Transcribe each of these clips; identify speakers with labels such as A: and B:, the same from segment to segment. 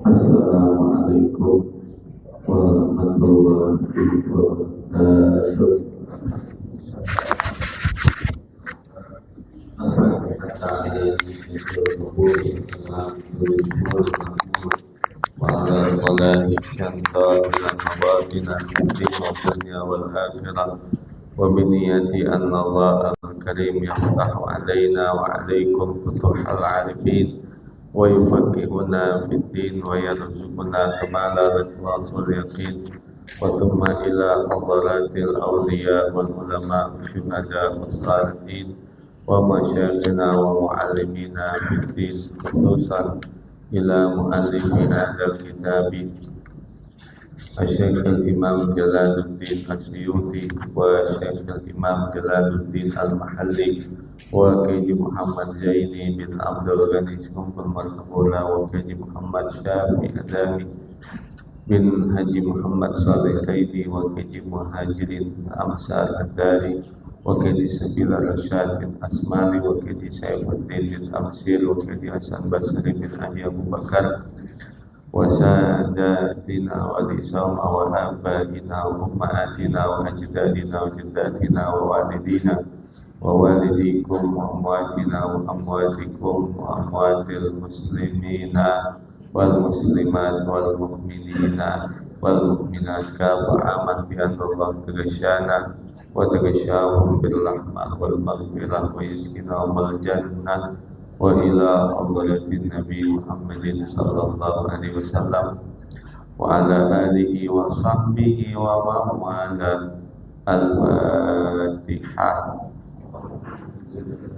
A: Assalamualaikum warahmatullahi wabarakatuh. وعلى صلاة الشمطاء من مباطن الدين والدنيا والآخرة وبنية أن الله الكريم يفتح علينا وعليكم فتوح العارفين ويفقهنا في الدين ويرزقنا كمال الإخلاص واليقين وثم إلى حضرات الأولياء والعلماء والشهداء والصالحين ومشايخنا ومعلمينا في الدين خصوصا إلى مؤلف هذا الكتاب الشيخ الإمام جلال الدين السيوطي والشيخ الإمام جلال الدين المحلي وكيدي محمد زيني بن عبد الغني سكنفر مرحبولا وكيدي محمد شافي أدامي بن حجي محمد صالح خيدي وكيدي مهاجرين أمثال الداري وكيدي سبيل الرشاد بن أسمالي وكيدي سيف الدين بن أمسير وكيدي حسن بصري بن حجي أبو بكر وساداتنا ولسوم وآبائنا وأمهاتنا وأجدادنا وجداتنا ووالدينا ووالديكم وأمواتنا وأمواتكم وأموات المسلمين والمسلمات والمؤمنين والمؤمنات كافة آمن بأن الله تغشانا وتغشاهم بالرحمة والمغفرة ويسكنهم الجنة وإلى حضرة النبي محمد صلى الله عليه وسلم وعلى آله وصحبه ومن والاه. الفاتحة.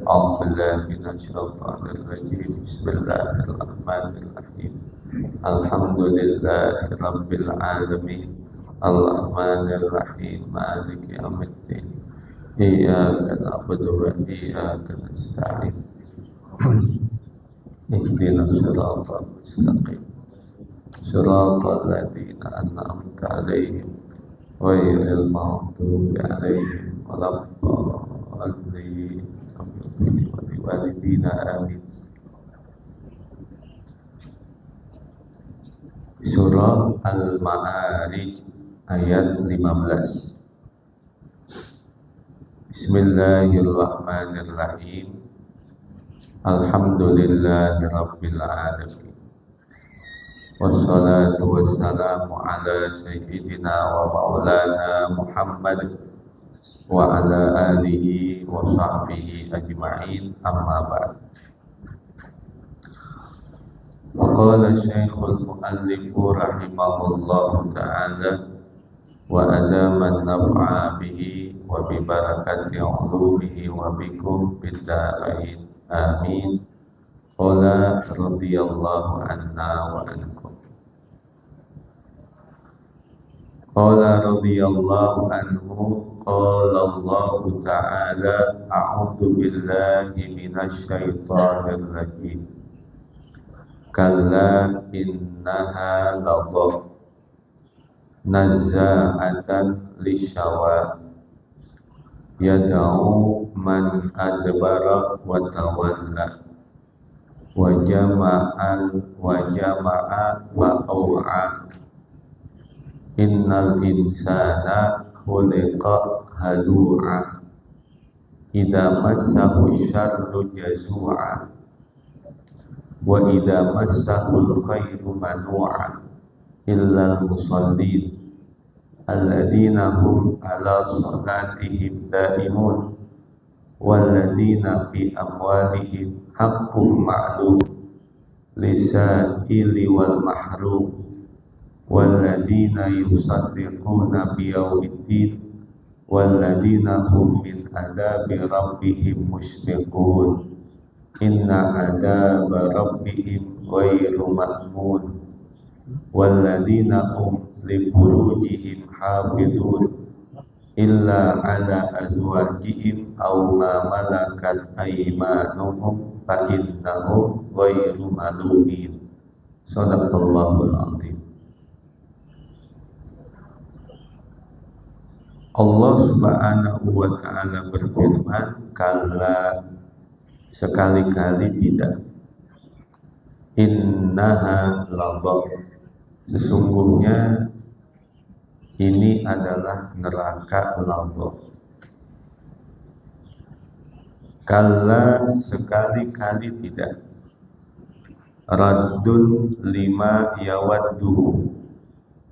A: أعوذ بالله من الشيطان الرجيم. بسم الله الرحمن الرحيم. الحمد لله رب العالمين الرحمن الرحيم مالك يوم الدين إياك نعبد وإياك نستعين اهدنا الصراط المستقيم صراط الذين أنعمت عليهم غير المغضوب عليهم ولا الضالين ولوالدينا آمين. Surah Al-Ma'arij ayat 15. Bismillahirrahmanirrahim. Alhamdulillahi Rabbil Alamin. Wassalatu wassalamu ala sayyidina wa maulana Muhammad wa ala alihi wa sahbihi ajma'in, amma ba'd. Waqala Syekhul Mu'allif rahimahullahu ta'ala wa adama an-naf'a bihi wa bi barakati 'ulumihi wa bikum bid-darain. Amin. Qala radhiyallahu anna wa ankum. Qala radhiyallahu anhu qala Allah ta'ala a'udzu billahi minasy syaithanir rajim. Kalla innaha ladha nazza'atan lishawa yad'u man adbara wa tawalla wa jama'a wa aw'a. Innal insana khuliqa halu'a idza massahu syarru jazu'a wa idza massahul khairu manu'a illal musallin alladzina hum ala salatihim daimun walladzina fi amwalihim haqqum ma'lum lisaili wal mahrum walladzina yusaddiquna biyaumiddin walladzina hum min adabi rabbihim mushfiqun. Inna adaba rabbihim ghairu ma'mun walladzina hum li furujihim hafizun illa ala azwajihim aw ma malakat aymanuhum fa innahum ghairu malumin. Shadaqallahul azim. Allah Subhanahu wa ta'ala berfirman, kalla, sekali-kali tidak. Inna innaha ladha, sesungguhnya ini adalah neraka ladha. Kalla, sekali-kali tidak. Raddun lima yawadduhu,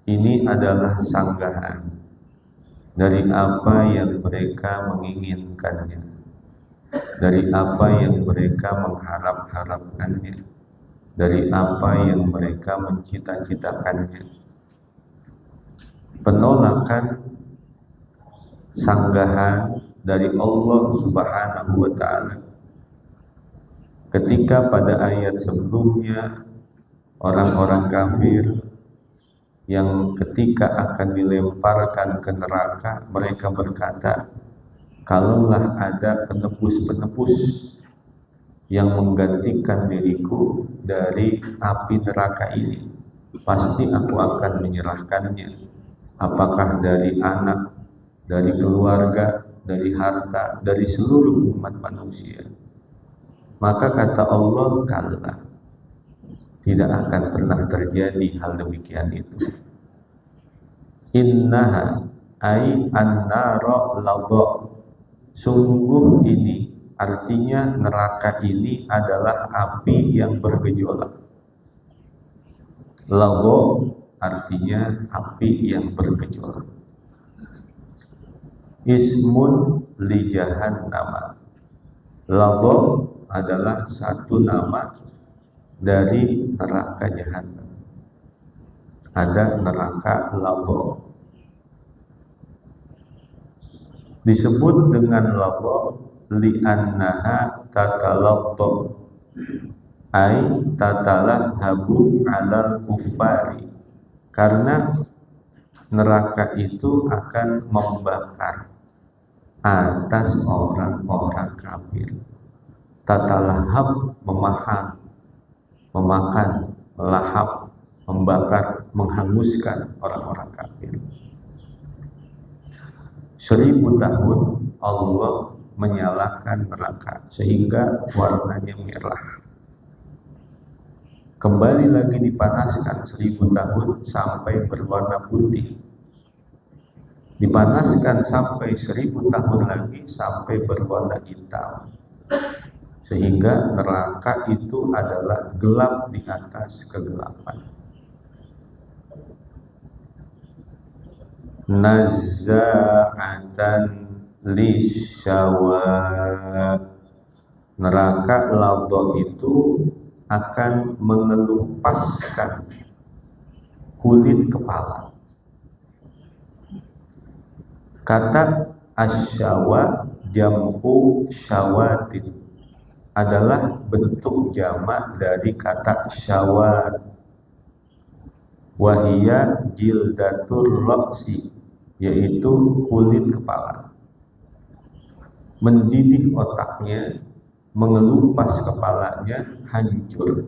A: ini adalah sanggahan dari apa yang mereka menginginkannya, dari apa yang mereka mengharap-harapkannya, dari apa yang mereka mencita-citakannya. Penolakan, sanggahan dari Allah Subhanahu wa ta'ala ketika pada ayat sebelumnya orang-orang kafir yang ketika akan dilemparkan ke neraka mereka berkata, kalaulah ada penebus-penebus yang menggantikan diriku dari api neraka ini, pasti aku akan menyerahkannya, apakah dari anak, dari keluarga, dari harta, dari seluruh umat manusia. Maka kata Allah, kalla, tidak akan pernah terjadi hal demikian itu. Innaha ay an-nara ladha, sungguh ini, artinya neraka ini adalah api yang bergejolak. Ladha artinya api yang bergejolak. Ismun li jahannam, ladha adalah satu nama dari neraka jahanam. Ada neraka ladha. Disebut dengan ladha li'annaha tatalatta, ay tatalahabu alal kuffari, karena neraka itu akan membakar atas orang-orang kafir. Tatalahab, memakan, melahap, membakar, menghanguskan orang-orang kafir. 1000 tahun Allah menyalakan neraka sehingga warnanya merah. Kembali lagi dipanaskan 1000 tahun sampai berwarna putih. Dipanaskan sampai 1000 tahun lagi sampai berwarna hitam. Sehingga neraka itu adalah gelap di atas kegelapan. Nazza'atan lisyawa, neraka ladha itu akan mengelupaskan kulit kepala. Kata asyawa jam'u syawatin adalah bentuk jamak dari kata syawat, wahia jildatur ra'si, yaitu kulit kepala. Mendidih otaknya, mengelupas kepalanya, hancur.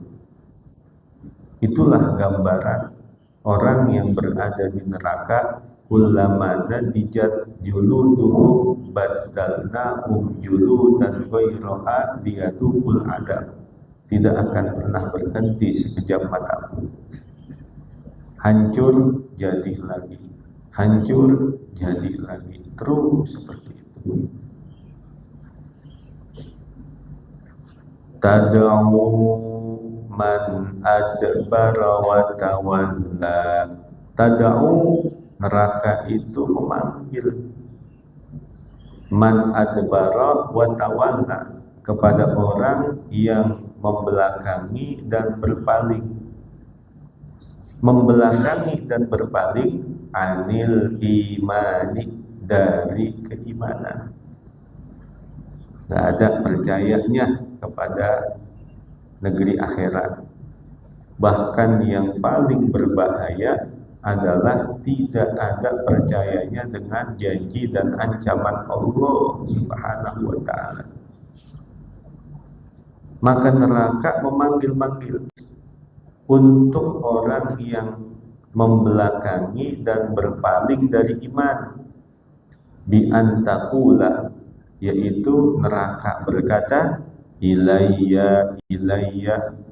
A: Itulah gambaran orang yang berada di neraka. Kullama zadijat juluduhum baddalnahum juludan ghairaha liyadhuqul adab, tidak akan pernah berhenti sekejap mata. Hancur jadi lagi, hancur jadi lagi, terus seperti itu. Tad'u man adbara wa tawalla, tad'u, neraka itu memanggil, man adbara wa tawalla, kepada orang yang membelakangi dan berpaling. Membelakangi dan berpaling anil imani, dari keimanan. Gak ada percayanya kepada negeri akhirat. Bahkan yang paling berbahaya adalah tidak ada percayanya dengan janji dan ancaman Allah Subhanahu wa ta'ala. Maka neraka memanggil-manggil untuk orang yang membelakangi dan berpaling dari iman. Bi antakula, yaitu neraka berkata, ilayya ilayya,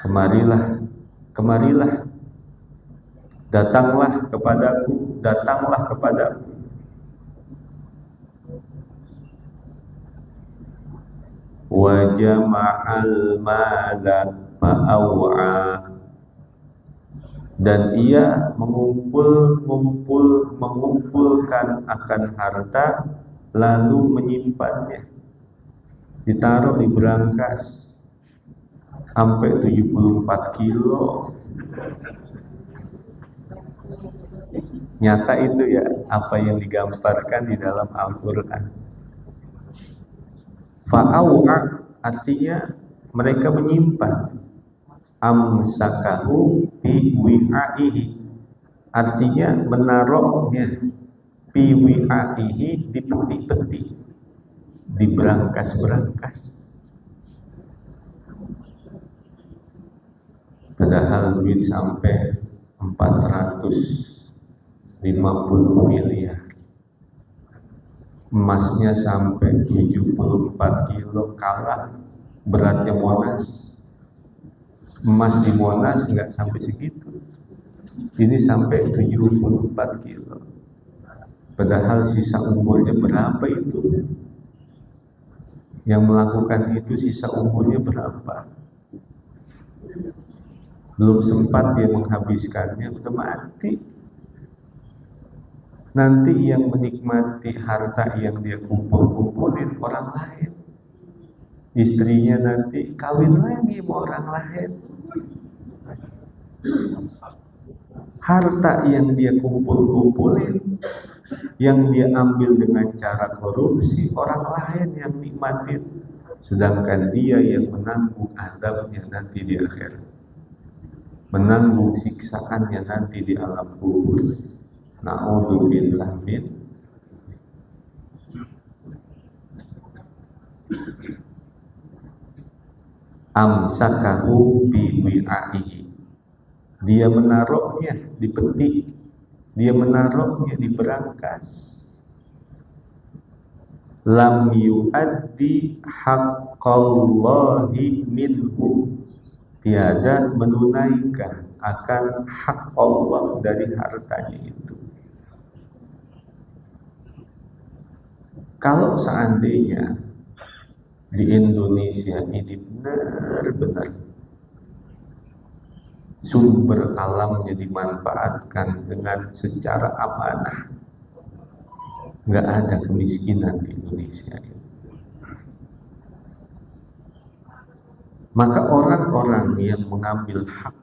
A: Kemarilah, kemarilah, datanglah kepadaku, datanglah kepadaku. Wa jama'al mala fa'aw'a, dan ia mengumpulkan akan harta lalu menyimpannya, ditaruh di berangkas sampai 74 kilo. Nyata itu ya apa yang digambarkan di dalam Al-Quran. Fa'aw'a artinya mereka menyimpan. Amsakahu fi wi'aihi artinya menaruhnya, fi wi'aihi di peti-peti, di berangkas-berangkas. Padahal duit sampai 450 miliar, emasnya sampai 74 kilo, kalah beratnya Monas. Emas di Monas nggak sampai segitu, ini sampai 74 kilo. Padahal sisa umurnya berapa itu? Yang melakukan itu sisa umurnya berapa? Belum sempat dia menghabiskannya, udah mati. Nanti yang menikmati harta yang dia kumpulin orang lain. Istrinya nanti kawin lagi sama orang lain. Harta yang dia kumpulin, yang dia ambil dengan cara korupsi, orang lain yang nikmatin. Sedangkan dia yang menanggung azabnya nanti di akhirat, menanggung siksaannya nanti di alam kubur. Na'udzubillah min. Amsakahu bi wi'aihi, dia menaruhnya di peti, dia menaruhnya di berangkas. Lam yu'addi haqqallahi minhu, tiada menunaikan akan hak Allah dari hartanya itu. Kalau seandainya di Indonesia ini benar-benar sumber alamnya dimanfaatkan dengan secara amanah, nggak ada kemiskinan di Indonesia ini. Maka orang-orang yang mengambil hak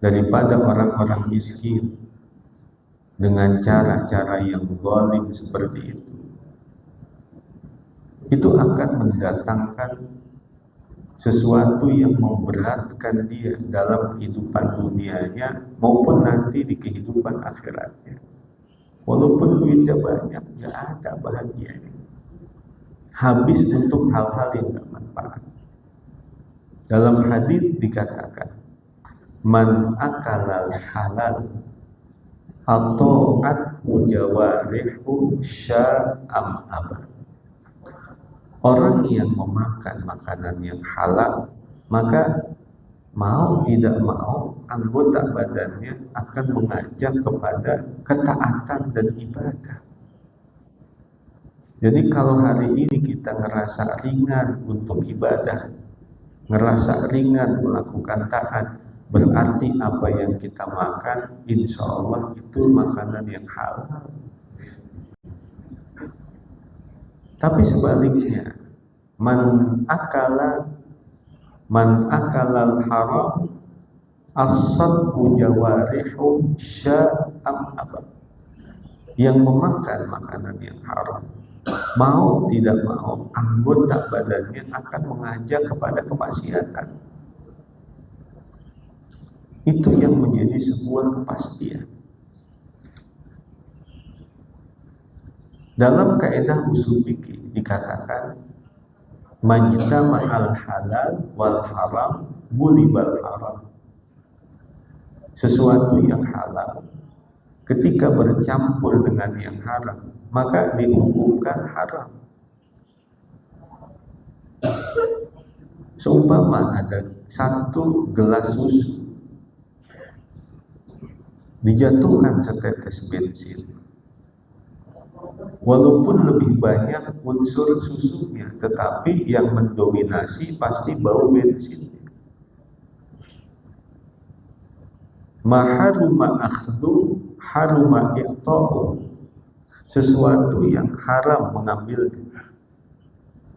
A: daripada orang-orang miskin dengan cara-cara yang zalim seperti itu akan mendatangkan sesuatu yang memberatkan dia dalam kehidupan dunianya maupun nanti di kehidupan akhiratnya. Walaupun duitnya banyak, nggak ada bahagianya. Habis untuk hal-hal yang nggak manfaat. Dalam hadis dikatakan, man akalal halal atau jawarihu sya'am abad. Orang yang memakan makanan yang halal, maka mau tidak mau anggota badannya akan mengajak kepada ketaatan dan ibadah. Jadi kalau hari ini kita ngerasa ringan untuk ibadah, ngerasa ringan melakukan taat, berarti apa yang kita makan insya Allah itu makanan yang halal. Tapi sebaliknya, man akalal haram as-sadqu jawarihu sya'am abad. Yang memakan makanan yang haram, mau tidak mau anggota badannya akan mengajak kepada kemaksiatan. Itu yang menjadi sebuah kepastian. Dalam kaidah usul fikih dikatakan majtama'al halal wal haram bulibal haram. Sesuatu yang halal ketika bercampur dengan yang haram, maka dihukumkan haram. Seumpama ada 1 gelas susu, dijatuhkan setetes bensin. Walaupun lebih banyak unsur susunya, tetapi yang mendominasi pasti bau bensin. Maharuma akhdhu haruma i'ta'u. Sesuatu yang haram mengambilnya,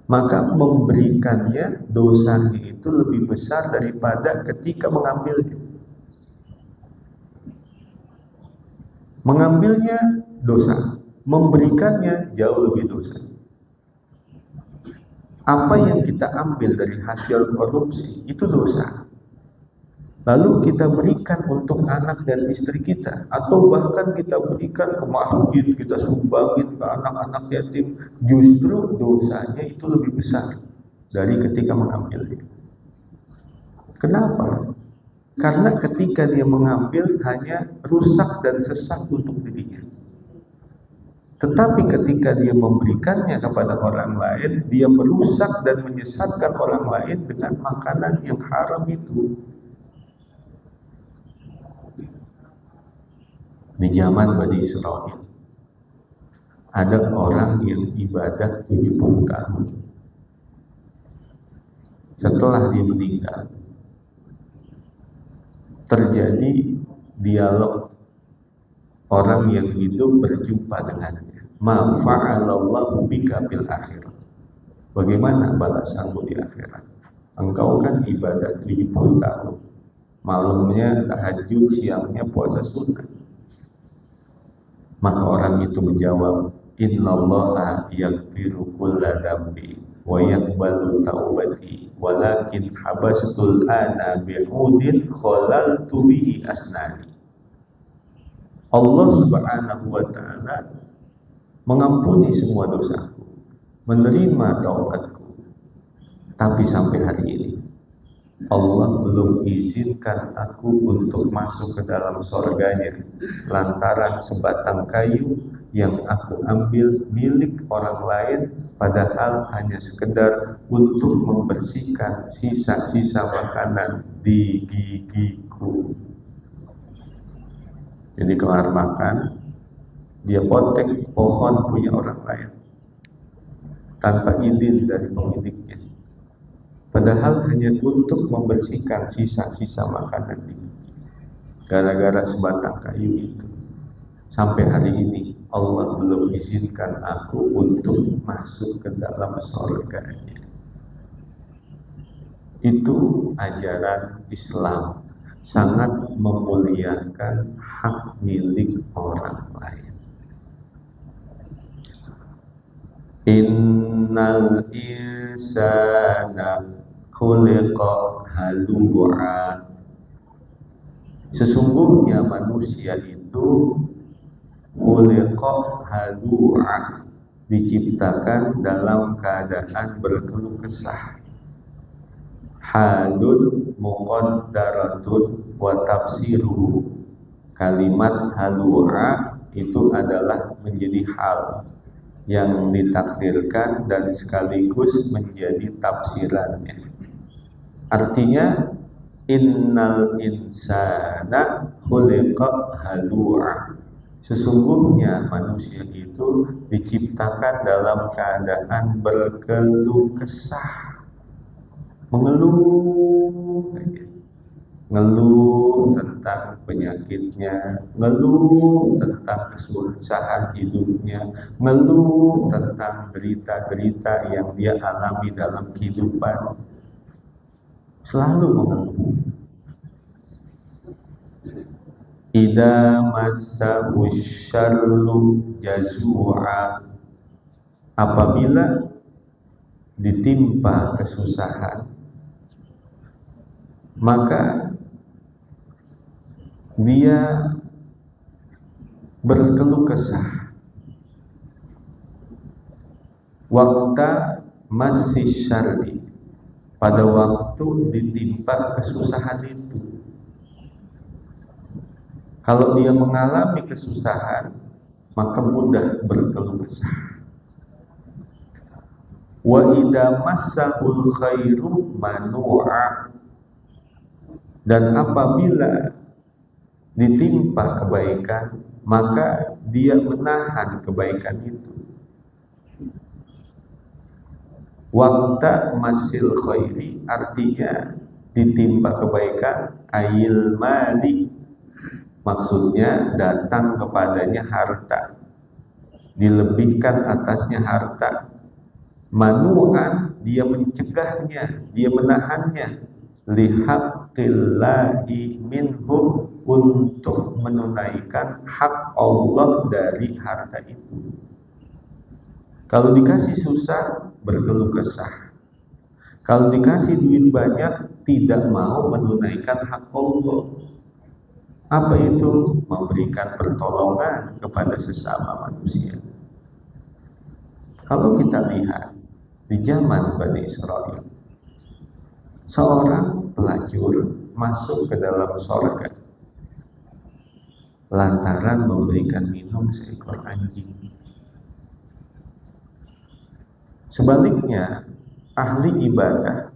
A: maka memberikannya dosanya itu lebih besar daripada ketika mengambilnya. Mengambilnya dosa, memberikannya jauh lebih dosa. Apa yang kita ambil dari hasil korupsi itu dosa, lalu kita berikan untuk anak dan istri kita, atau bahkan kita berikan ke masjid, kita sumbangin ke anak-anak yatim, justru dosanya itu lebih besar dari ketika mengambilnya. Kenapa? Karena ketika dia mengambil hanya rusak dan sesat untuk dirinya. Tetapi ketika dia memberikannya kepada orang lain, dia merusak dan menyesatkan orang lain dengan makanan yang haram itu. Di zaman Bani Israil, ada orang yang ibadah 70 tahun. Setelah dia meninggal, terjadi dialog orang yang hidup berjumpa dengannya. Ma fa'alallahu bika bil akhirah. Bagaimana balasanmu di akhirat? Engkau kan ibadah 70 tahun. Malamnya tahajud, siangnya puasa sunnah. Maka orang itu menjawab, innallaha yaghfiru kulla dzambi wa yaqbalu taubati walakin habastul ana bi'udin khalaltu bihi asnani. Allah Subhanahu wa ta'ala mengampuni semua dosaku, menerima taubatku, tapi sampai hari ini Allah belum izinkan aku untuk masuk ke dalam surganya lantaran sebatang kayu yang aku ambil milik orang lain, padahal hanya sekedar untuk membersihkan sisa-sisa makanan di gigiku. Jadi kelar makan, dia potek pohon punya orang lain tanpa izin dari pemiliknya, padahal hanya untuk membersihkan sisa-sisa makanan di gigi. Gara-gara sebatang kayu itu, sampai hari ini Allah belum izinkan aku untuk masuk ke dalam surganya. Itu ajaran Islam, sangat memuliakan hak milik orang lain. Innal insana khuliqa halu'a. Sesungguhnya manusia itu khuliqa halu'a, diciptakan dalam keadaan berkeluh kesah. Halun muqaddaratun wa tafsiruhu. Kalimat halu'a itu adalah menjadi hal yang ditakdirkan dan sekaligus menjadi tafsirannya. Artinya innal insana khuliqa halu'a. Sesungguhnya manusia itu diciptakan dalam keadaan berkeluh kesah, mengeluh, ngeluh tentang penyakitnya, ngeluh tentang kesusahan hidupnya, ngeluh tentang derita-derita yang dia alami dalam kehidupan. Selalu mengeluh. Idza massahu syarru jazua. Apabila ditimpa kesusahan, maka dia berkeluh kesah. Waqta masih syarri, pada waktu ditimpa kesusahan itu. Kalau dia mengalami kesusahan, maka mudah berkeluh kesah. Wa idza massahul khairu manu'a. Dan apabila ditimpa kebaikan, maka dia menahan kebaikan itu. Waqta masil khairi artinya ditimpa kebaikan, ayil mali, maksudnya datang kepadanya harta, dilebihkan atasnya harta. Manu'an, dia mencegahnya, dia menahannya, lihaqqillahi minhum, untuk menunaikan hak Allah dari harta itu. Kalau dikasih susah, berkeluh kesah. Kalau dikasih duit banyak, tidak mau menunaikan hak Allah. Apa itu? Memberikan pertolongan kepada sesama manusia. Kalau kita lihat di zaman Bani Israel, seorang pelacur masuk ke dalam sorga lantaran memberikan minum seekor anjing. Sebaliknya, ahli ibadah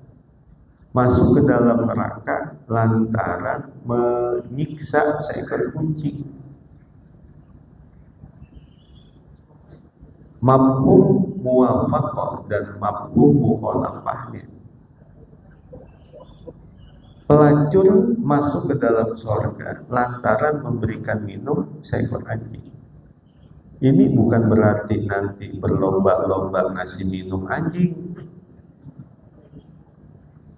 A: masuk ke dalam neraka lantaran menyiksa seekor kucing. Mafhum muwafaqah dan mafhum mukhalafahnya. Pelacur masuk ke dalam surga lantaran memberikan minum seekor anjing. Ini bukan berarti nanti berlomba-lomba ngasih minum anjing.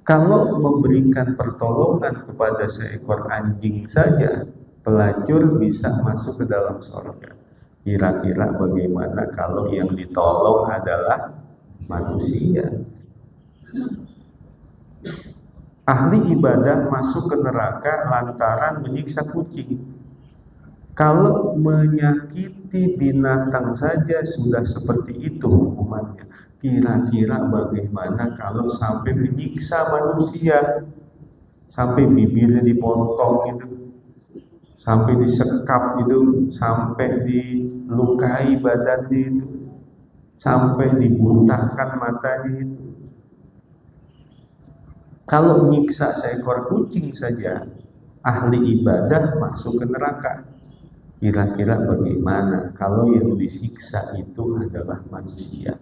A: Kalau memberikan pertolongan kepada seekor anjing saja, pelacur bisa masuk ke dalam surga. Kira-kira bagaimana kalau yang ditolong adalah manusia? Ahli ibadah masuk ke neraka lantaran menyiksa kucing. Kalau menyakiti binatang saja sudah seperti itu hukumannya. Kira-kira bagaimana kalau sampai menyiksa manusia, sampai bibirnya dipotong itu, sampai disekap itu, sampai dilukai badannya itu, sampai dibuntakan matanya itu. Kalau menyiksa seekor kucing saja, ahli ibadah masuk ke neraka. Kira-kira bagaimana kalau yang disiksa itu adalah manusia?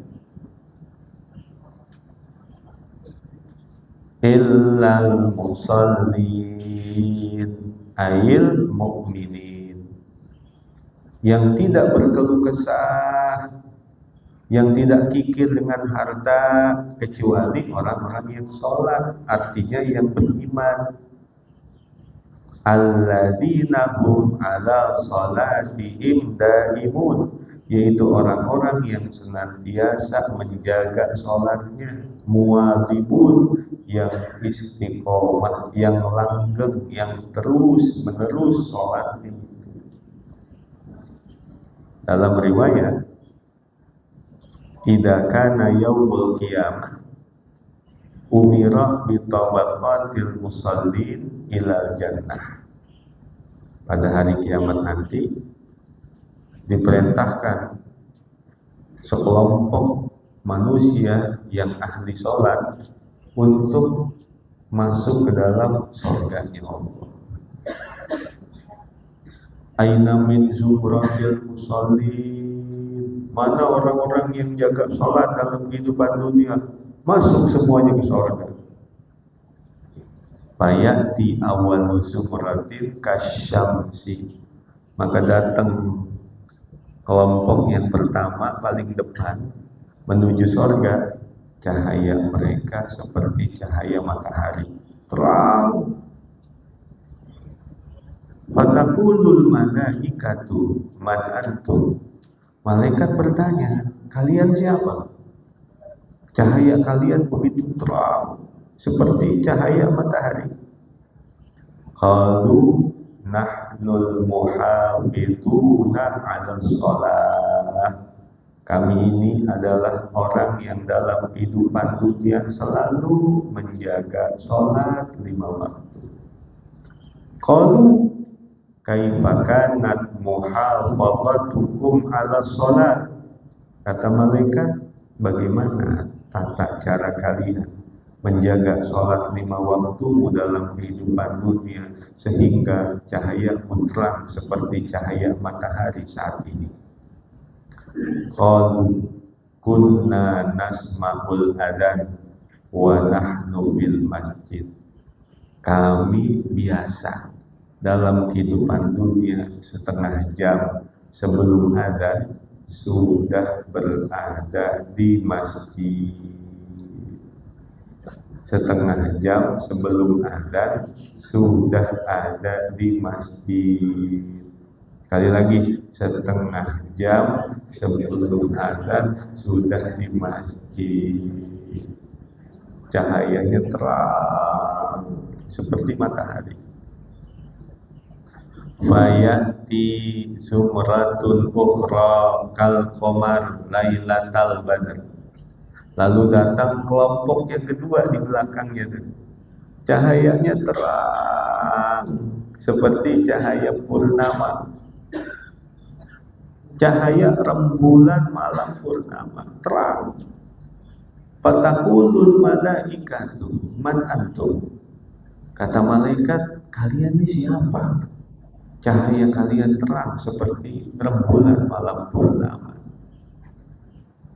A: Illal musallin ail mu'minin, yang tidak berkeluh kesah, yang tidak kikir dengan harta, kecuali orang-orang yang sholat, artinya yang beriman. Alladzina hum ala sholatihim daimun, yaitu orang-orang yang senantiasa menjaga sholatnya. Muwadzibun, yang istiqomah, yang langgeng, yang terus menerus sholatnya. Dalam riwayat, idza kana yaumul qiyamah umira bi tabaqatil musallin ilal jannah. Pada hari kiamat nanti diperintahkan sekelompok manusia yang ahli sholat untuk masuk ke dalam surganya Allah. Aina min zumratil musallin, mana orang-orang yang jaga sholat dalam kehidupan dunia, masuk semuanya ke surga. Fayati awal zumratin kasyamsi, maka datang kelompok yang pertama paling depan menuju surga, cahaya mereka seperti cahaya matahari, terang. Fataqulul malaikatu man antum, malaikat bertanya, kalian siapa? Cahaya kalian begitu terang seperti cahaya matahari. Qalu nahnul muhafizuna 'ala shalah, kami ini adalah orang yang dalam kehidupan dunia selalu menjaga sholat 5 waktu. Qalu kaifa kanat muhafazatukum 'ala shalah, kata malaikat, bagaimana tata cara kalian menjaga sholat 5 waktu dalam kehidupan dunia sehingga cahaya terang seperti cahaya matahari saat ini. Qalu kunna nasma'ul adzan wa nahnu bil masjid. Kami biasa dalam kehidupan dunia setengah jam sebelum adzan sudah berada di masjid. Setengah jam sebelum adzan sudah ada di masjid. Sekali lagi, setengah jam sebelum adzan sudah di masjid. Cahayanya terang seperti matahari. Fayati zumratun ukhra kal qamar lailatal badr. Lalu datang kelompok yang kedua di belakangnya. Cahayanya terang seperti cahaya purnama. Cahaya rembulan malam purnama terang. Fataqulul malaikatu man antum. Kata malaikat, kalian ini siapa? Cahaya kalian terang seperti rembulan malam purnama.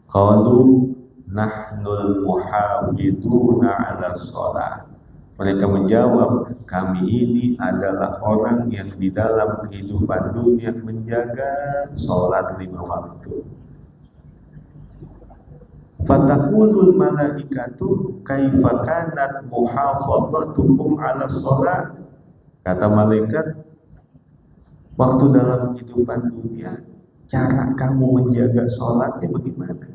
A: Qalu nahnul muhafiduna ala sholat. Mereka menjawab, kami ini adalah orang yang di dalam kehidupan dunia menjaga sholat 5 waktu. Fataqulul malaikatu kaifa kanat muhafadzatukum ala sholat. Kata malaikat, waktu dalam kehidupan dunia cara kamu menjaga sholatnya bagaimana?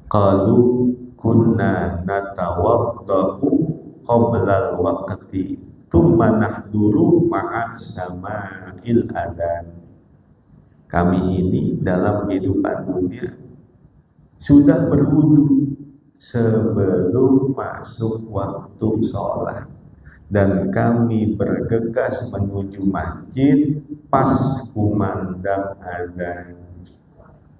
A: Qalu kunna natawaddau qabla al-waqti thumma nahduru ma'a sama'il adzan. Kami ini dalam kehidupan dunia sudah berwudu sebelum masuk waktu sholat, dan kami bergegas menuju masjid pas kumandang adzan.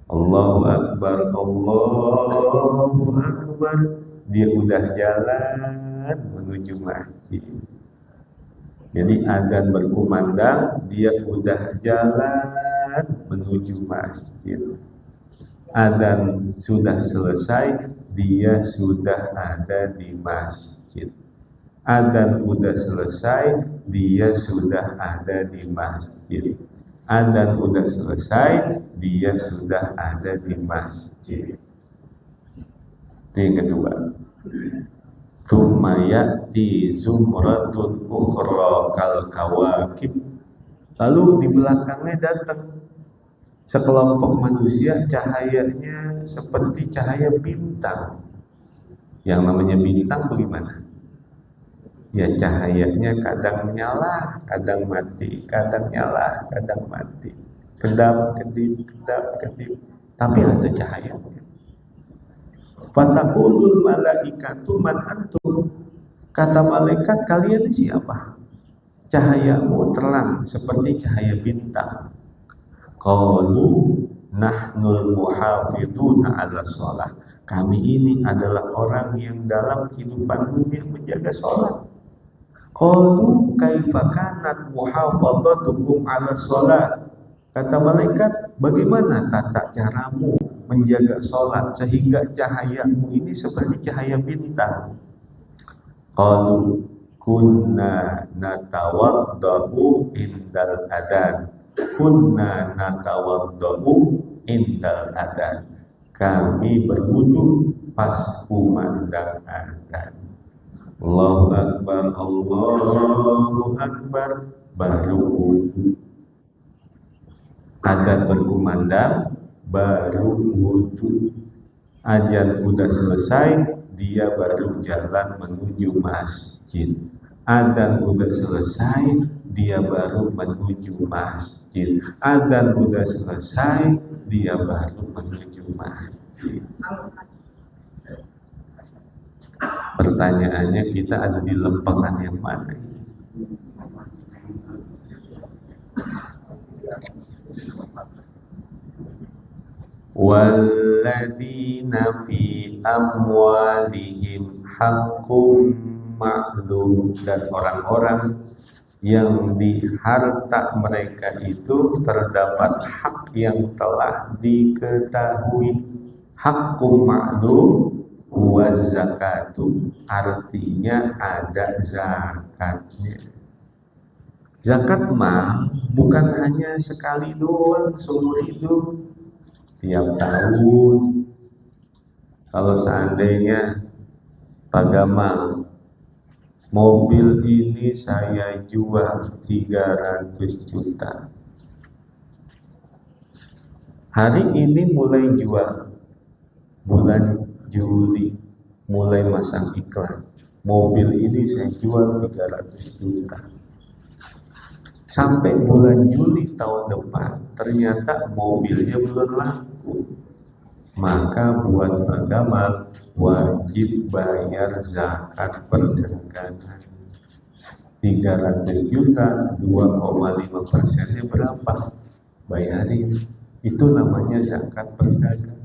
A: Allahu Akbar, Allahu Akbar. Dia udah jalan menuju masjid. Jadi adzan berkumandang, dia udah jalan menuju masjid. Adzan sudah selesai, dia sudah ada di masjid. Adzan udah selesai, dia sudah ada di masjid. Adzan udah selesai, dia sudah ada di masjid. Itu yang kedua. Tsumma ya'ti zumratun ukhra kal kawakib. Lalu di belakangnya datang sekelompok manusia, cahayanya seperti cahaya bintang. Yang namanya bintang bagaimana? Ya cahayanya kadang nyala, kadang mati, kadang nyala, kadang mati. Kedap, kedip, kedap, kedip. Tapi ada cahayanya. Fataqulul malaikatu man antum. Kata malaikat, kalian siapa? Cahayamu terang seperti cahaya bintang. Qalu nahnul muhafiduna ala sholat. Kami ini adalah orang yang dalam kehidupan dunia menjaga sholat. Qalu kaifa kanat muhafadzatukum 'ala shalat. Kata malaikat, bagaimana tata caramu menjaga sholat sehingga cahayamu ini seperti cahaya bintang? Qalu kunna natawaddau indal adzan. Kunna natawaddau indal adzan. Kami berwudu pas kumandang adzan. Allahu Akbar, Allahu Akbar. Baru wudu. Adzan berkumandang, baru wudu. Adzan udah selesai, dia baru jalan menuju masjid. Adzan udah selesai, dia baru menuju masjid. Adzan udah selesai, dia baru menuju masjid. Pertanyaannya, kita ada di lempengan yang mana? walladzina fi amwalihim haqqum ma'lum, dan orang-orang yang di harta mereka itu terdapat hak yang telah diketahui. Haqqum ma'lum wa zakatu, artinya ada zakatnya. Zakat mal bukan hanya sekali doang seumur hidup, tiap tahun. Kalau seandainya Pak Gamal, mobil ini saya jual 300 juta. Hari ini mulai jual, bulan Juli mulai masang iklan. Mobil ini saya jual 300 juta. Sampai bulan Juli tahun depan, ternyata mobilnya belum laku. Maka buat Pak Gamal wajib bayar zakat perdagangan. 300 juta, 2,5%-nya berapa? Bayarin. Itu namanya zakat perdagangan.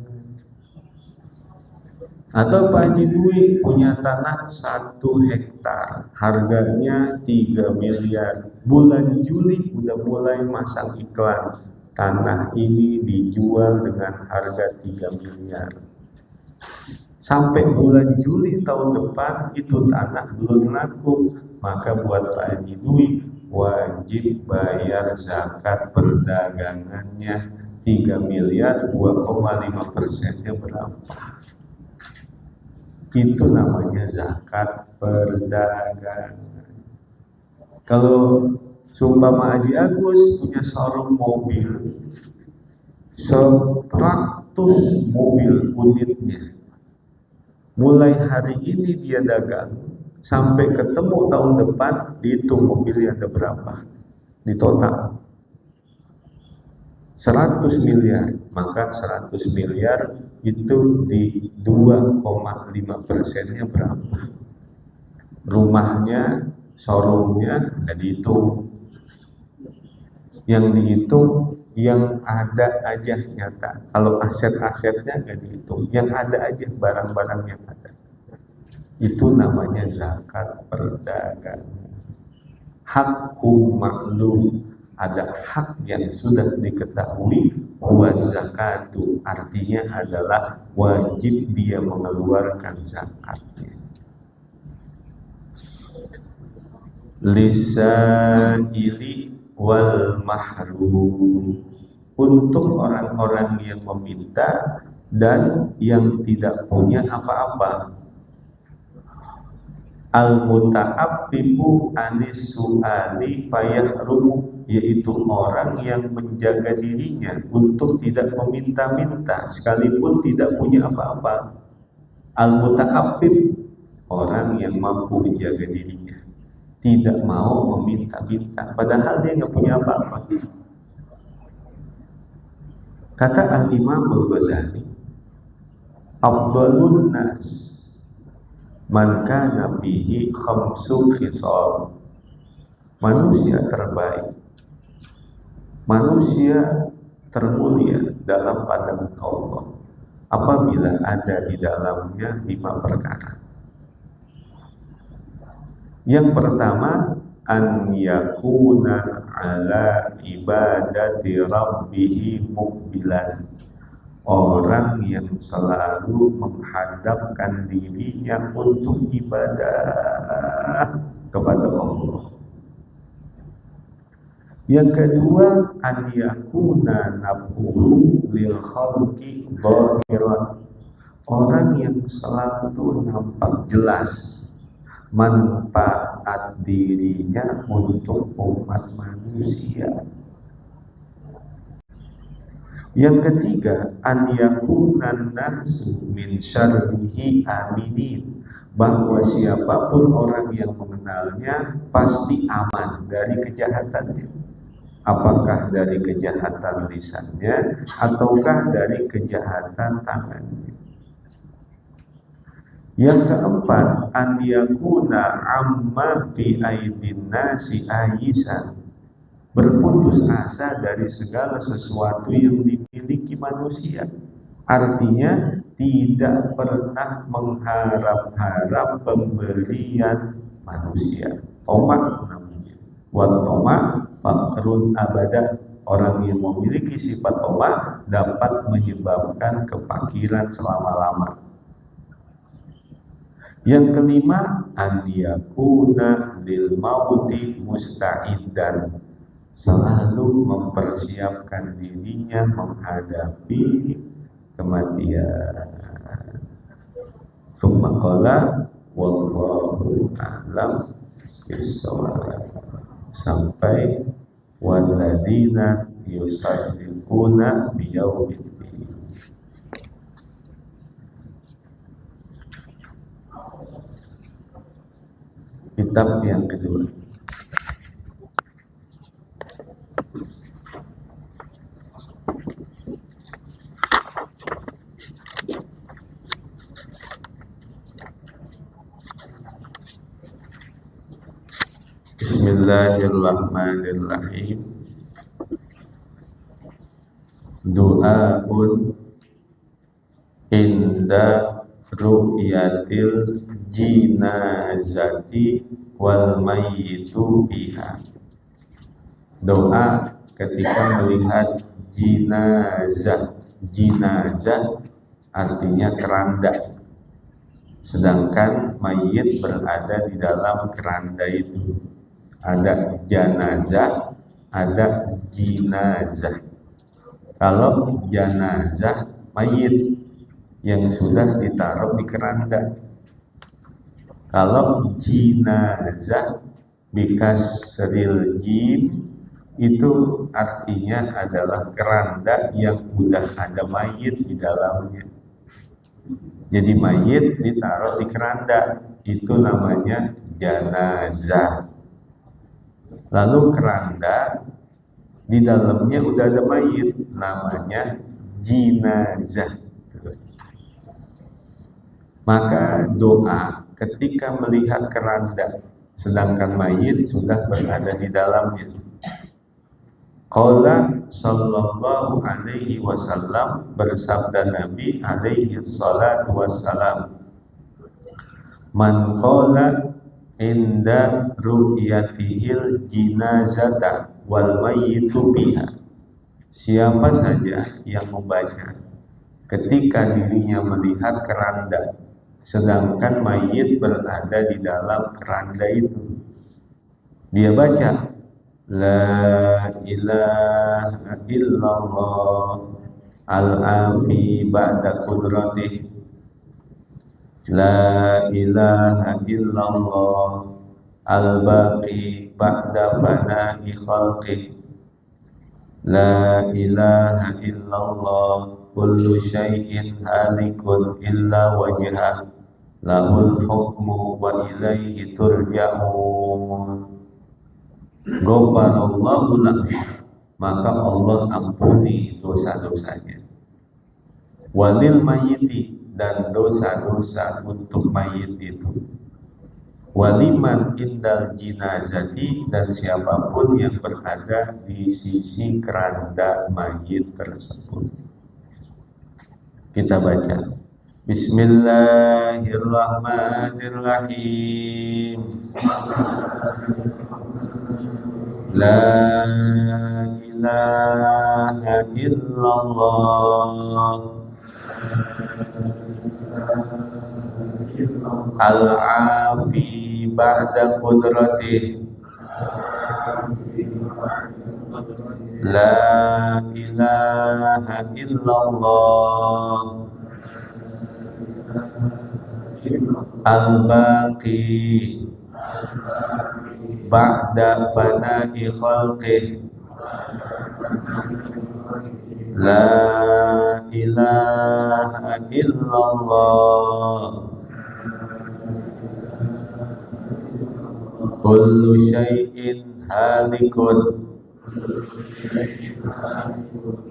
A: Atau Pak Haji Dwi punya tanah 1 hektar, harganya 3 miliar. Bulan Juli udah mulai masang iklan, tanah ini dijual dengan harga 3 miliar. Sampai bulan Juli tahun depan itu tanah belum laku, maka buat Pak Haji Dwi wajib bayar zakat perdagangannya 3 miliar, 2,5%-nya berapa? Itu namanya zakat perdagangan. Kalau seumpama Haji Agus punya showroom mobil, 100 mobil unitnya, mulai hari ini dia dagang sampai ketemu tahun depan, dihitung mobilnya ada berapa di total. 100 miliar, maka 100 miliar itu di 2,5%-nya berapa? Rumahnya, showroomnya nggak dihitung. Yang dihitung yang ada aja nyata. Kalau aset-asetnya nggak dihitung, yang ada aja barang-barang yang ada. Itu namanya zakat perdagangan. Haqqum ma'lum, ada hak yang sudah diketahui. Wa zakatu, artinya adalah wajib dia mengeluarkan zakatnya. Lisaili wal mahrum, untuk orang-orang yang meminta dan yang tidak punya apa-apa. Al-muta'affifu anis su'ali fayahrumu, yaitu orang yang menjaga dirinya untuk tidak meminta-minta sekalipun tidak punya apa-apa. Al-muta'affif, orang yang mampu menjaga dirinya, tidak mau meminta-minta padahal dia nggak punya apa-apa. Kata Al-Imam Al-Ghazali, afdhalun nas man kana fihi khamsu khisal, manusia terbaik, manusia termulia dalam pandangan Allah apabila ada di dalamnya 5 perkara. Yang pertama, an yakuna ala ibadati rabbih muqbilan, orang yang selalu menghadapkan dirinya untuk ibadah kepada Allah. Yang kedua, an yakuna naf'uhu lil khalqi dhahiran, orang yang selalu nampak jelas manfaat dirinya untuk umat manusia. Yang ketiga, an yakunan nasu min syarrihi aminin, bahwa siapapun orang yang mengenalnya pasti aman dari kejahatannya, apakah dari kejahatan lisannya ataukah dari kejahatan tangannya. Yang keempat, an yakuna amma fi aidin nasi aisan, berputus asa dari segala sesuatu yang dimiliki manusia. Artinya tidak pernah mengharap-harap pemberian manusia. Tomak namanya. Wa tomak fakrun abada. Orang yang memiliki sifat tomak dapat menyebabkan kefakiran selama-lama. Yang kelima, andiyakuna lil mauti musta'idan, selalu mempersiapkan dirinya menghadapi kematian. Tsumma qala wallahu a'lam bissawab, sampai walladzina yusaddiquna biyaumiddin. Kitab yang kedua. Bismillahirrahmanirrahim. Du'aun inda ru'yatil jinazati wal mayyitu fiha. Doa ketika melihat jinazah. Jinazah artinya keranda, sedangkan mayit berada di dalam keranda itu. Ada janazah, ada jinazah. Kalau janazah mayit yang sudah ditaruh di keranda. Kalau jinazah bikasril jim itu artinya adalah keranda yang sudah ada mayit di dalamnya. Jadi mayit ditaruh di keranda, itu namanya janazah. Lalu keranda di dalamnya udah ada mayit, namanya jinazah. Maka doa ketika melihat keranda sedangkan mayit sudah berada di dalamnya. Qala sallallahu alaihi wasallam, bersabda Nabi alaihi salatu wassalam, man qala inda ru'yatihil jinazata wal mayyitu biha, siapa saja yang membaca ketika dirinya melihat keranda sedangkan mayit berada di dalam keranda itu, dia baca la ilaha illallah al-afi ba'da qudratihi, la ilaha illallah al-baqi ba'da fana'i khalqi, la ilaha illallah kullu syai'in halikun illa wajhah lahul hukmu wa ilaihi turja'un. Ghafarallahu lahu, maka Allah ampuni dosa-dosanya. Walil mayyiti, dan dosa-dosa untuk mayit itu. Waliman indal jinazati, dan siapapun yang berada di sisi keranda mayit tersebut. Kita baca. Bismillahirrahmanirrahim. La ilaha illallah al-afi ba'da qudratihi, la ilaha illallah al-baqi ba'da fana'i khalqih, la ilaha illallah kullu syai'in halikun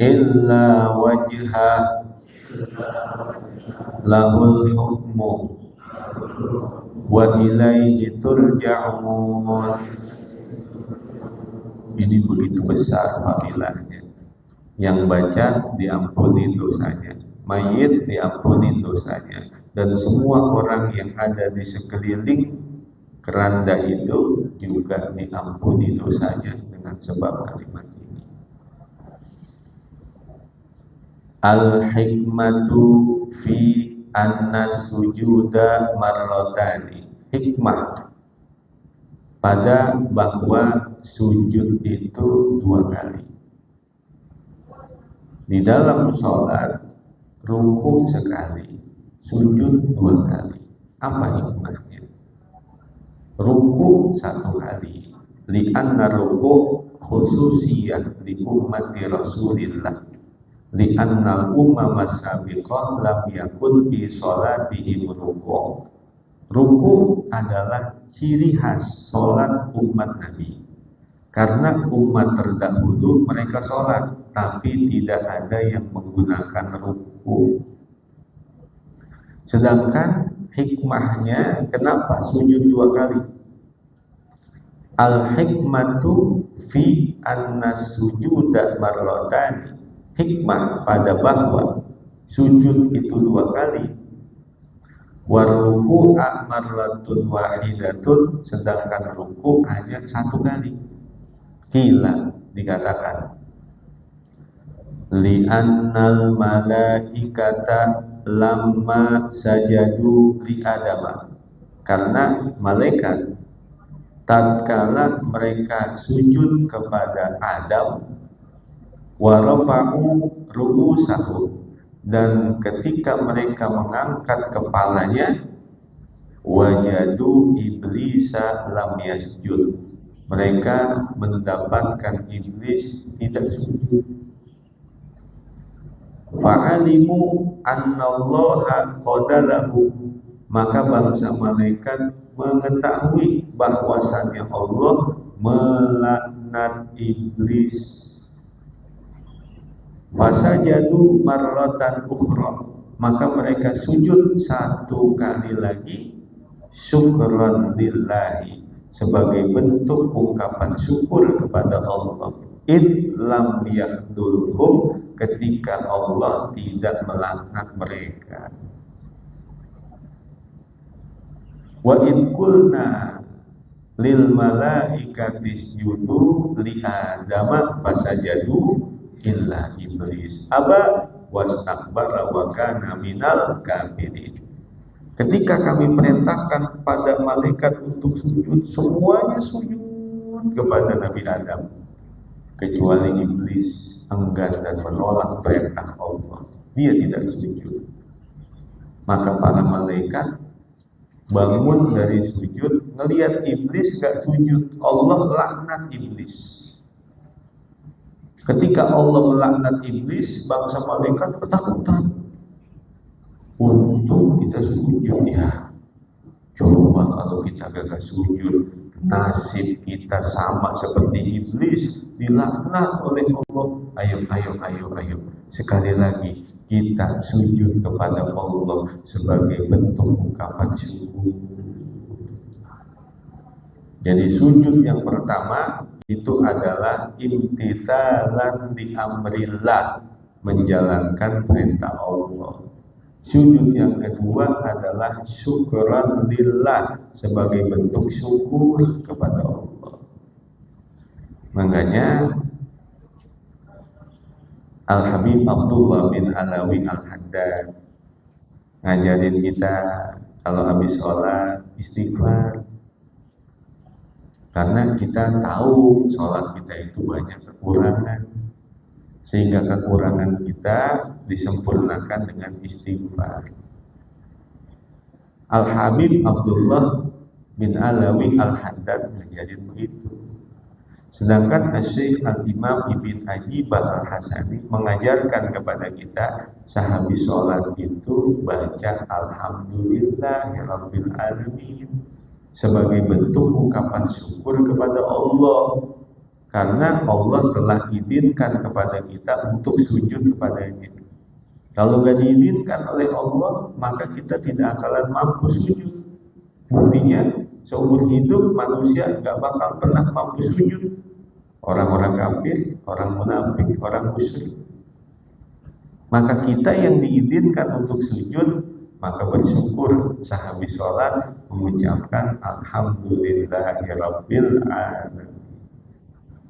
A: illa wajhah lahul hukmu wa ilaihi turja'un. Ini begitu besar fadilahnya. Yang baca diampuni dosanya, mayit diampuni dosanya, dan semua orang yang ada di sekeliling keranda itu juga diampuni dosanya dengan sebab kalimat ini. Al-hikmatu fi annas sujuda marrotani. Hikmah pada bahwa sujud itu 2 kali. Di dalam sholat, rukuk sekali, sujud 2 kali. Apa hikmahnya? Rukuk 1 kali, li'anna rukuk khususiyah li ummati Rasulillah, li'anna al-ummama sabiqah lam yakun fi sholatihim rukuk. Rukuk adalah ciri khas sholat umat Nabi, karena umat terdahulu mereka sholat tapi tidak ada yang menggunakan rukuk. Sedangkan hikmahnya kenapa sujud 2 kali? Al-hikmatu fi annas sujuda marrotani. Hikmah pada bahwa sujud itu 2 kali. Waruku marratun wahidatun, sedangkan ruku hanya 1 kali. Kila dikatakan li'annal malaikata lamma sajadu li adama, karena malaikat tatkala mereka sujud kepada Adam, warafa'u ru'usahum, dan ketika mereka mengangkat kepalanya, wajadu iblisa lam yasjud, mereka mendapatkan iblis tidak sujud. Fa'alimu annallaha qadalahu, maka bangsa malaikat mengetahui bahwasannya Allah melaknat iblis. Fasajadu marratan ukhra, maka mereka sujud 1 kali lagi, syukran lillahi, sebagai bentuk ungkapan syukur kepada Allah. Id lam yakhdulhum, ketika Allah tidak melaknat mereka. Wa id qulna lil malaikati isjudu li adama fasajadu illa iblis aba wastakbara wa kana minal kafirin. Ketika kami perintahkan kepada malaikat untuk sujud, semuanya sujud kepada Nabi Adam, kecuali iblis enggan dan menolak perintah Allah. Dia tidak sujud. Maka para malaikat bangun dari sujud, ngelihat iblis gak sujud, Allah laknat iblis. Ketika Allah melaknat iblis, bangsa malaikat ketakutan. Untung kita sujud ya. Coba kalau kita gak sujud, nasib kita sama seperti iblis, dilaknat oleh Allah. Ayo. Sekali lagi kita sujud kepada Allah sebagai bentuk ungkapan syukur. Jadi sujud yang pertama itu adalah imtithalan di amrillah, menjalankan perintah Allah. Sujud yang kedua adalah syukran lillah, sebagai bentuk syukur kepada Allah. Makanya Al-Habib Abdullah bin Alawi Al-Haddad ngajarin kita kalau habis sholat istighfar. Karena kita tahu sholat kita itu banyak kekurangan, sehingga kekurangan kita disempurnakan dengan istighfar. Al-Habib Abdullah bin Alawi Al-Haddad menjadi begitu. Sedangkan Syekh Al-Imam Ibn Ajibah Al-Hasani mengajarkan kepada kita sehabis sholat itu baca Alhamdulillahirabbil alamin, sebagai bentuk ungkapan syukur kepada Allah, karena Allah telah izinkan kepada kita untuk sujud kepadanya. Kalau gak diizinkan oleh Allah, maka kita tidak akan mampu sujud. Buktinya seumur hidup manusia gak bakal pernah mampu sujud. Orang-orang kafir, orang munafik, orang musyrik. Maka kita yang diizinkan untuk sujud, maka bersyukur sehabis sholat mengucapkan alhamdulillahirabbil alamin.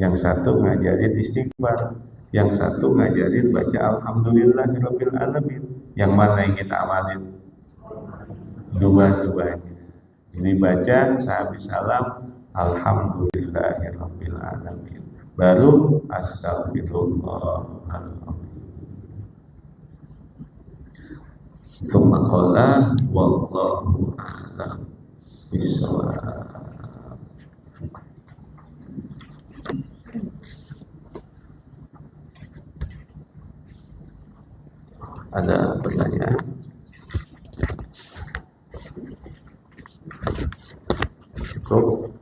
A: Yang satu ngajarin istighfar, yang satu ngajarin baca alhamdulillahirabbil alamin. Yang mana yang kita amalin? Dua-duanya. Jadi baca sehabis salam alhamdulillahirabbil alamin. Baru astagfirullahaladzim. Tsumma qala wallahu a'lam bishawab. Ada pertanyaan? Cukup?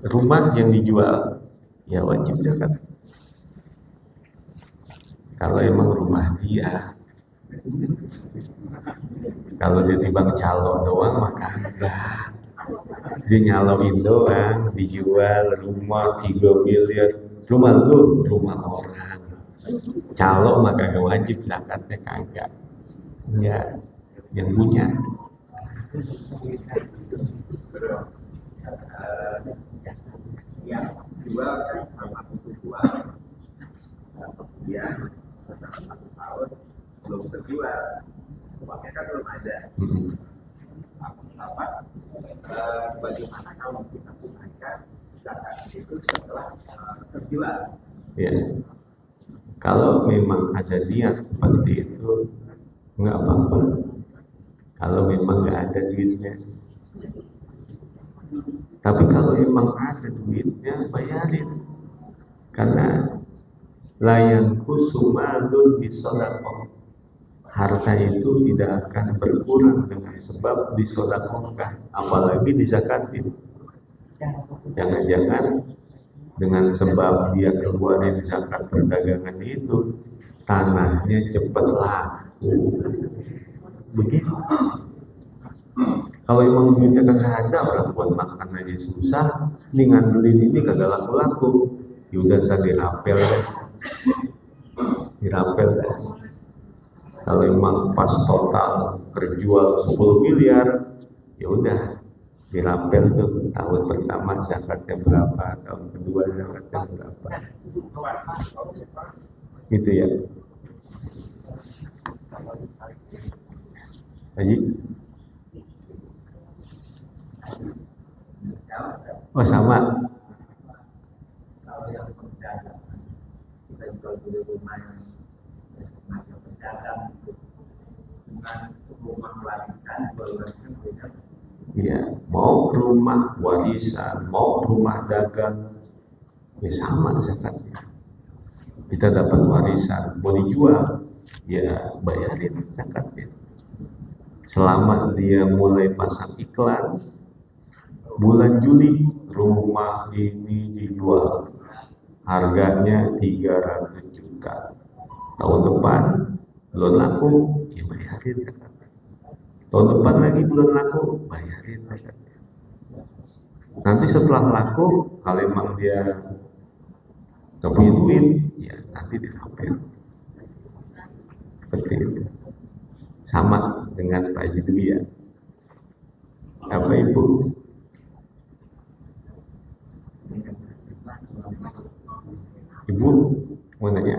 A: Rumah yang dijual ya wajib zakat. Kalau emang rumah dia, kalau dia timbang calo doang maka enggak. Dia nyaloin doang, dijual rumah 3 miliar. Rumah lu, rumah orang. Calo maka gak wajib zakatnya, kagak. Ya, yang punya. Yang jual kan sama itu jual. Kemudian setelah 1 tahun belum terjual, uangnya kan belum ada. Bagaimana kalau kita tunaikan zakat itu setelah terjual? Ya. Kalau memang ada niat seperti itu, nggak apa-apa. Kalau memang nggak ada duitnya. Tapi kalau memang ada duitnya, bayarin. Karena layanku sumalun bisodakoh. Harta itu tidak akan berkurang dengan sebab disodakohkan, apalagi dizakatin. Jangan-jangan dengan sebab dia keluarin zakat perdagangan itu, tanahnya cepat laku. Begitu. Kalau emang duitnya kagak ada, orang buat makan aja susah, nih ngandelin ini kagak laku-laku, yaudah tadi dirapel deh. Dirapel deh. Kalau emang pas total terjual 10 miliar, ya udah dirapel tuh tahun pertama zakatnya berapa, tahun kedua zakatnya berapa, gitu ya. Haji? Oh sama. Kalau yang berdagang, kita jual beli rumah yang semacam berdagang dengan rumah warisan, jual-jualan beda. Iya, mau rumah warisan, mau rumah dagang, ya sama zakatnya. Kita dapat warisan, mau dijual, ya bayarin zakatnya. Selama dia mulai pasang iklan, bulan Juli rumah ini dijual, harganya 300 juta. Tahun depan belum laku, ya bayarin zakatnya. Tahun depan lagi belum laku, bayarin zakatnya. Nanti setelah laku, kalau emang dia gak punya duit, ya nanti dirapel. Seperti itu. Sama dengan Pak Haji dulu ya. Apa Ibu? Ibu mau nanya?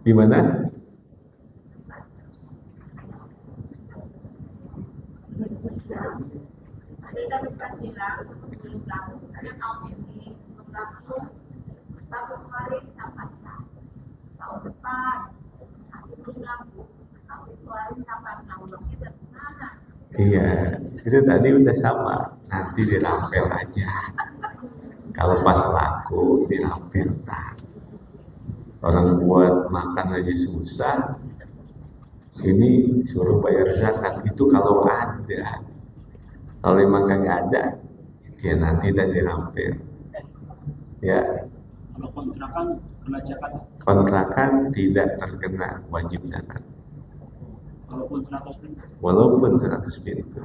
A: Di mana? Iya, itu tadi udah sama. Nanti dirapel aja. Kalau pas laku dirapel tak. Orang buat makan aja susah. Ini suruh bayar zakat itu kalau ada. Kalau emang nggak ada, ya nanti udah dirapel. Ya.
B: Kalau kontrakan kena zakat?
A: Kontrakan tidak terkena wajib zakat. Walaupun 100 pintu.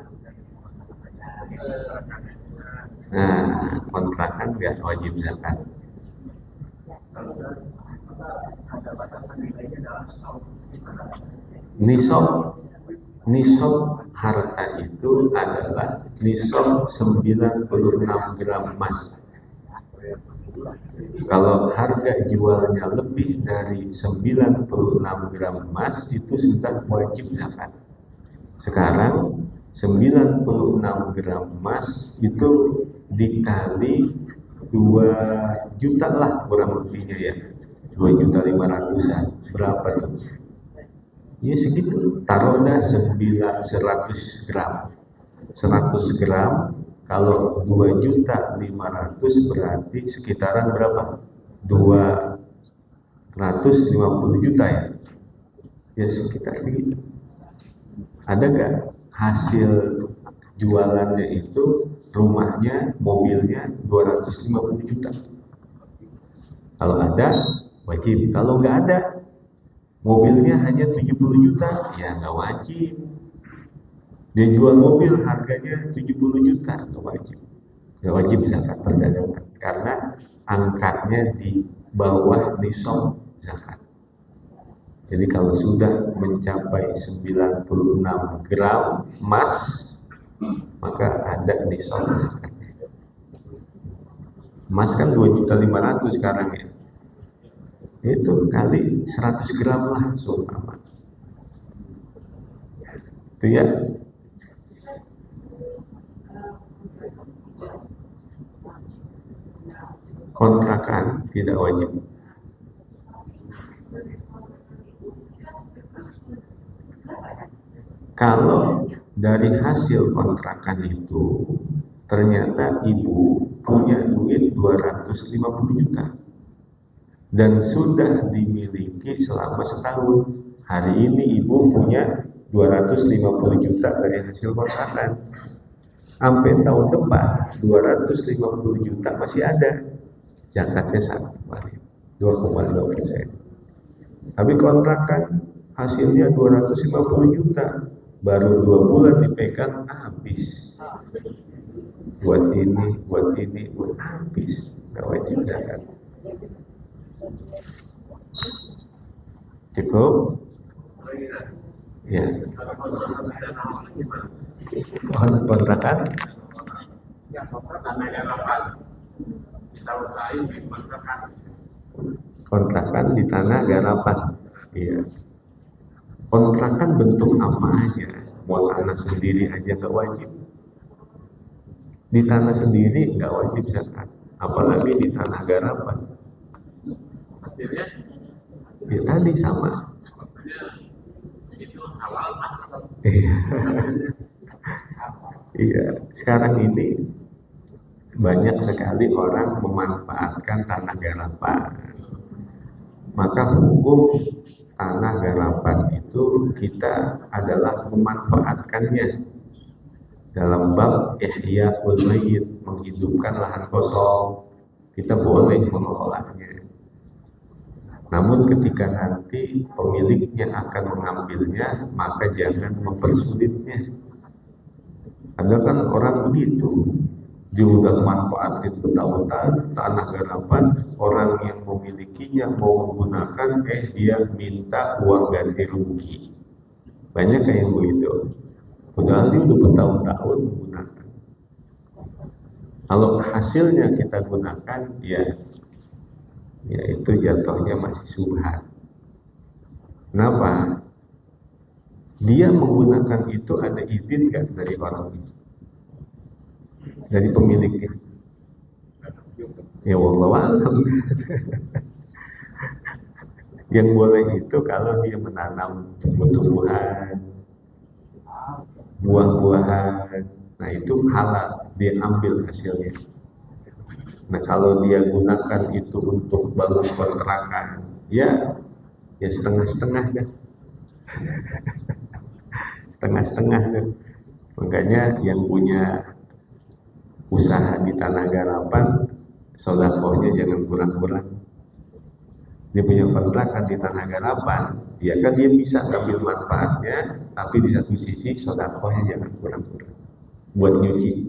A: Nah, kontrakan nggak wajib zakat. Nisab harta itu adalah nisab 96 gram emas. Kalau harga jualnya lebih dari 96 gram emas itu sudah wajib zakat. Sekarang 96 gram emas itu dikali 2 juta lah kurang lebihnya ya, 2.500.000-an. Berapa tuh? Ya segitu, taruhlah 100 gram. 100 gram kalau 2.500.000 berarti sekitaran berapa? 250 juta ya? Ya sekitar segitu. Ada gak hasil jualannya itu rumahnya, mobilnya 250 juta? Kalau ada, wajib. Kalau nggak ada, mobilnya hanya 70 juta, ya nggak wajib. Dia jual mobil harganya 70 juta, nggak wajib. Nggak wajib zakat perdagangan karena angkanya di bawah nisab zakat. Jadi kalau sudah mencapai 96 gram emas, maka ada nisab zakatnya. Emas kan 2.500.000 sekarang ya. Itu kali 100 gram lah seumpama. Itu ya. Kontrakan tidak wajib. Kalau dari hasil kontrakan itu ternyata ibu punya duit 250 juta dan sudah dimiliki selama setahun. Hari ini ibu punya 250 juta dari hasil kontrakan. Sampai tahun depan 250 juta masih ada. Zakatnya 2,2%. Tapi kontrakan hasilnya 250 juta. Baru 2 bulan dipegang habis. Buat ini, buat habis. Gak wajib zakat. Cukup? Ya. Kontrakan? Kontrakan di tanah garapan. Iya. Kontrakan bentuk apa aja, mau tanah sendiri aja nggak wajib. Di tanah sendiri nggak wajib zakat, apalagi di tanah garapan. Hasilnya? Ya tadi sama. Maksudnya itu halal. Iya. Iya. Sekarang ini banyak sekali orang memanfaatkan tanah garapan. Maka hukum tanah garapan itu kita adalah memanfaatkannya dalam bab ihya'ul mayyit, menghidupkan lahan kosong. Kita boleh mengelolanya. Namun ketika nanti pemiliknya akan mengambilnya, maka jangan mempersulitnya. Ada kan orang begitu, dia udah manfaatin bertahun-tahun tanah garapan, orang yang memilikinya mau menggunakan, dia minta uang ganti rugi. Banyak kayak begitu. Padahal dia udah bertahun-tahun menggunakan. Kalau hasilnya kita gunakan, ya itu jatuhnya masih subhat. Kenapa? Dia menggunakan itu ada izin kan dari orang itu, dari pemiliknya. Ya wallahu a'lam. Yang boleh itu kalau dia menanam tumbuh-tumbuhan, buah-buahan, nah itu halal, dia ambil hasilnya. Nah kalau dia gunakan itu untuk bangun kontrakan, ya setengah-setengah kan. Setengah-setengah kan. Makanya yang punya usaha di tanah garapan, sedekahnya jangan kurang-kurang. dia punya kontrakan di Tanah Garapan, ya kan dia bisa ambil manfaatnya, tapi di satu sisi sedekahnya jangan kurang-kurang buat nyuci,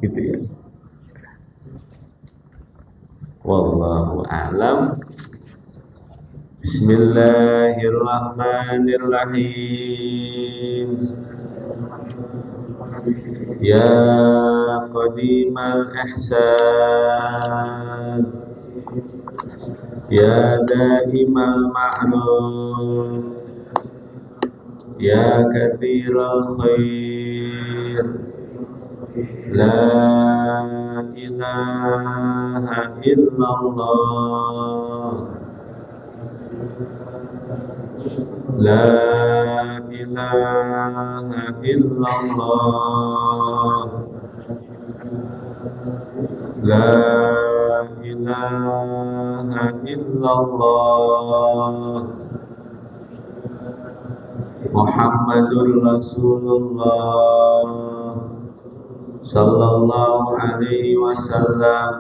A: gitu ya. Wallahu a'lam. Bismillahirrahmanirrahim. Ya qadimal ihsan, ya daimal ma'ruf, ya katsiral khair, la ilaha illallah, la ilaha illallah, la ilaha illallah, Muhammadur Rasulullah sallallahu alaihi wasallam.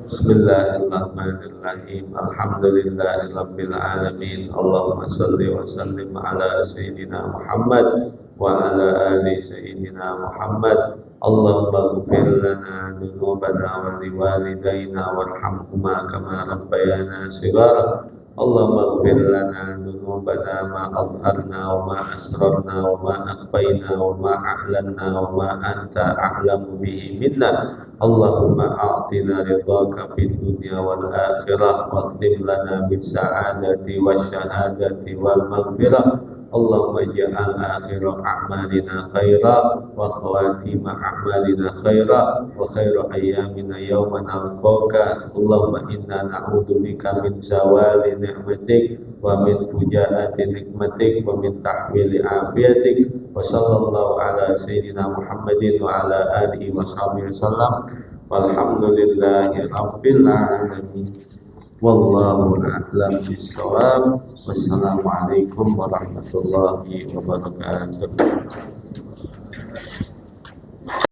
A: Bismillahirrahmanirrahim. Alhamdulillahirabbil alamin. Allahumma shalli wa sallim ala sayyidina Muhammad wa ala ali sayyidina Muhammad. Allahumma ighfir lana dhunubana wa liwalidayna warhamhuma kama rabbayana shighara. Allahumma ighfir lana dhunubana ma adharna wa ma asrarna wa ma akhfayna wa ma a'lanna wa ma anta a'lamu bihi minna. Allahumma a'tina ridhaka fid dunya wal akhirah wa khtim lana bis sa'adati wasyahadati wal maghfirah. Allahumma ja'al akhir a'malina khaira wa khawatima a'malina khaira wa khairu ayyamina yawman alqaka. Allahumma inna na'udzubika min zawali ni'matik wa min fujaati nikmatik wa min tahwili afiyatik. Wa sallallahu ala sayyidina Muhammadin wa ala alihi wa sahbihi wasallam. Walhamdulillahi rabbil alamin. Wallahu a'lam bis-shawab. Wassalamualaikum warahmatullahi wabarakatuh.